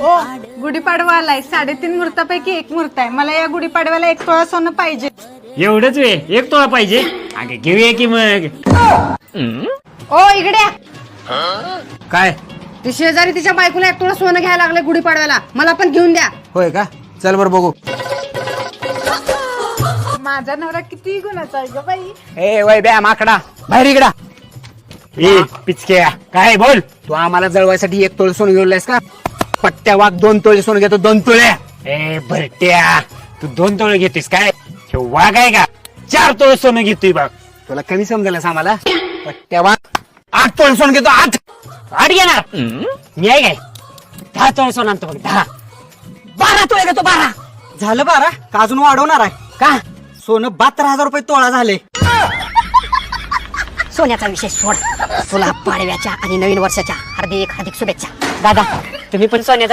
ओ गुढीपाडवा आलाय 3.5 मुहूर्तापैकी एक मुहूर्त आहे. मला या गुढीपाडव्याला 1 तोळा सोनं पाहिजे. एवढंच वे 1 तोळा पाहिजे. अगे घेऊया की मग. ओ इकडे काय ती शेजारी तिच्या बायकोला 1 तोळा सोनं घ्यायला लागले गुढीपाडव्याला. मला पण घेऊन द्या. होय का? चल बर बघू. माझा नवरा किती गुणाचा आहे ग बाई. ए वय बॅ माकडा बाहेर इकडा. ए पिचक्या काय बोल. तू आम्हाला जळवायसाठी 1 तोळे सोनं घेऊनलायस का? पट्ट्या वाघ 2 तोळे सोनं घेतो. 2 तोळे. ए भरट्या तू 2 तोळे घेतोस काय? हे वाघ आहे का? 4 तोळे सोनं घेतोय बघ. तुला कमी समजलंस आम्हाला? पट्ट्या वाघ 8 तोळे सोनं घेतो. 8 घेणार मी आहे काय? 10 तोळे सोनं आणतो बघ. 10 12 तोळे घेतो. 12 झालं. 12 का अजून वाढवणार आहे का? सोनं 72,000 रुपये तोळा झाले. सोन्याचा विषय सोड. तुला पाडव्याच्या आणि नवीन वर्षाच्या हार्दिक शुभेच्छा. दादा तुम्ही पण सोन्याचा